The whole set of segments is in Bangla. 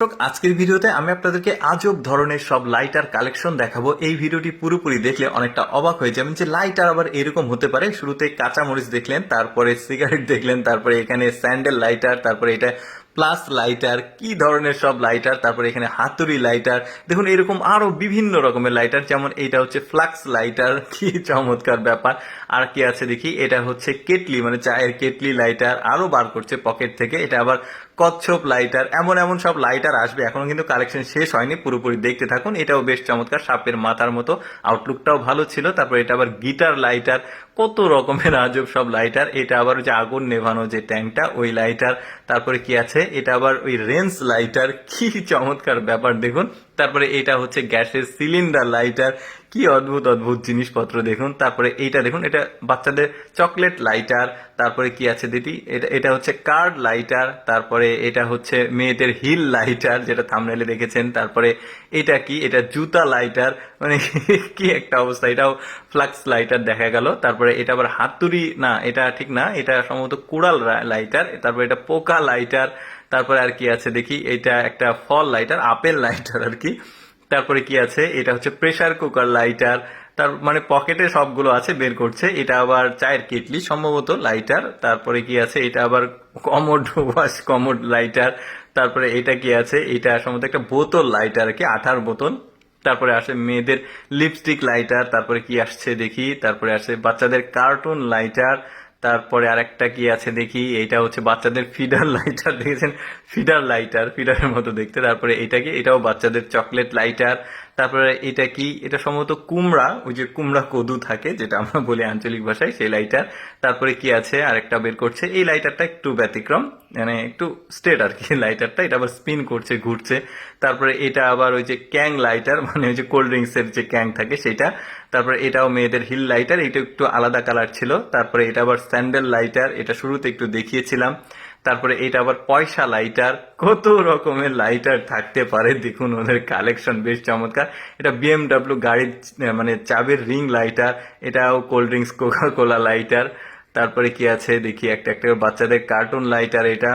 আজকের ভিডিওতে আমি আপনাদেরকে আজব ধরনের সব লাইটার কালেকশন দেখাবো। এই ভিডিওটি পুরোপুরি দেখলে অনেকটা অবাক হয়ে যাবেন যে লাইটার আবার এরকম হতে পারে। শুরুতে কাঁচামরিচ দেখলেন, তারপরে সিগারেট দেখলেন, তারপরে এখানে স্যান্ডেল লাইটার, তারপরে এটা প্লাস লাইটার, কি ধরনের সব লাইটার, তারপরে এখানে হাতুড়ি লাইটার, দেখুন এরকম আরো বিভিন্ন রকমের লাইটার। যেমন এটা হচ্ছে ফ্লাক্স লাইটার, কি চমৎকার ব্যাপার। আর কি আছে দেখি, এটা হচ্ছে কেটলি, মানে চায়ের কেটলি লাইটার, আরো বার করছে পকেট থেকে। এটা আবার কচ্ছপ লাইটার, এমন এমন সব লাইটার আসবে। এখনো কিন্তু কালেকশন শেষ হয়নি, পুরোপুরি দেখতে থাকুন। এটাও বেশ চমৎকার, সাপের মাথার মতো, আউটলুকটাও ভালো ছিল। তারপর এটা আবার গিটার লাইটার, কত রকমের আজব সব লাইটার। এটা আবার যে আগুন নেভানো যে ট্যাঙ্কটা, ওই লাইটার। তারপরে কি আছে, এটা আবার ওই রেঞ্জ লাইটার, কি চমৎকার ব্যাপার দেখুন। তারপরে এটা হচ্ছে গ্যাসের সিলিন্ডার লাইটার, কি অদ্ভুত অদ্ভুত জিনিসপত্র দেখুন। তারপরে এইটা দেখুন, এটা বাচ্চাদের চকলেট লাইটার। তারপরে কি আছে দেখি, এটা এটা হচ্ছে কার্ড লাইটার। তারপরে এটা হচ্ছে মেয়েদের হিল লাইটার, যেটা থাম্বনেলে দেখেছেন। তারপরে এটা কি, এটা জুতা লাইটার, মানে কি একটা অবস্থা। এটাও ফ্লাক্স লাইটার দেখা গেল। তারপরে এটা আবার হাতুড়ি, না এটা ঠিক না, এটা সম্ভবত কুড়াল লাইটার। তারপরে এটা পোকা লাইটার। তারপরে আর কি আছে দেখি, এটা একটা ফল লাইটার, আপেল লাইটার আর কি। তারপরে কি আছে, এটা হচ্ছে প্রেসার কুকার লাইটার। তার মানে পকেটে সবগুলো আছে, বের করছে। এটা আবার চায়ের কেটলি সম্ভবত লাইটার। তারপরে কি আছে, এটা আবার কমোড ওয়াশ কমোড লাইটার। তারপরে এটা কি আছে, এটা সম্ভবত একটা বোতল লাইটার আর কি, আঠার বোতল। তারপরে আসে মেয়েদের লিপস্টিক লাইটার। তারপরে কি আসছে দেখি, তারপরে আসে বাচ্চাদের কার্টুন লাইটার। তারপরে আরেকটা কি আছে দেখি, এটা হচ্ছে বাচ্চাদের ফিডার লাইটার, দেখেছেন ফিডার লাইটার, ফিডারের মতো দেখতে। তারপরে এটা কি, এটাও বাচ্চাদের চকলেট লাইটার। তারপরে এটা কি, এটা সম্ভবত কুমড়া, ওই যে কুমড়া কদু থাকে যেটা আমরা বলি আঞ্চলিক ভাষায়, সেই লাইটার। তারপরে কি আছে, আরেকটা বের করছে। এই লাইটারটা একটু ব্যতিক্রম, মানে একটু স্ট্রেট আর কি লাইটারটা। এটা আবার স্পিন করছে, ঘুরছে। তারপরে এটা আবার ওই যে ক্যাং লাইটার, মানে ওই যে কোল্ড ড্রিঙ্কস এর যে ক্যাং থাকে সেটা। তারপরে এটাও মেয়েদের হিল লাইটার, এটা একটু আলাদা কালার ছিল। তারপরে এটা আবার স্যান্ডেল লাইটার, এটা শুরুতে একটু দেখিয়েছিলাম। তারপরে এটা আবার পয়সা লাইটার, কত রকমের লাইটার থাকতে পারে দেখুন, ওদের কালেকশন বেশ চমৎকার। এটা বিএমডাব্লিউ গাড়ির মানে চাবির রিং লাইটার। এটাও cold drinks Coca Cola lighter. তারপরে কি আছে দেখি, একটা একটা বাচ্চাদের কার্টুন লাইটার এটা।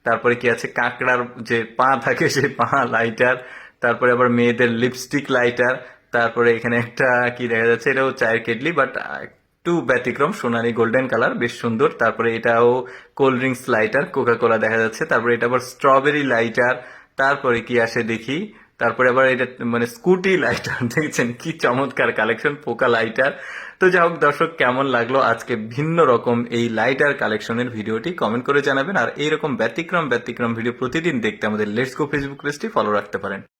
তারপরে কি আছে, কাঁকড়ার যে পা থাকে সেই পা লাইটার। তারপরে আবার মেয়েদের লিপস্টিক লাইটার। তারপরে এখানে একটা কি দেখা যাচ্ছে, এটাও চায়ের কেটলি, বাট একটু ব্যতিক্রম, সোনালী গোল্ডেন কালার, বেশ সুন্দর। তারপরে এটাও cold drinks lighter, Coca Cola দেখা যাচ্ছে। তারপরে এটা আবার স্ট্রবেরি লাইটার। তারপরে কি আসে দেখি, তারপরে আবার এটা মানে স্কুটি লাইটার, দেখছেন কি চমৎকার কালেকশন, পোকা লাইটার। তো যাই হোক দর্শক, কেমন লাগলো আজকে ভিন্ন রকম এই লাইটার কালেকশনের ভিডিওটি, কমেন্ট করে জানাবেন। আর এইরকম ব্যতিক্রম ব্যতিক্রম ভিডিও প্রতিদিন দেখতে আমাদের লেটস গো ফেসবুক পেজটি ফলো রাখতে পারেন।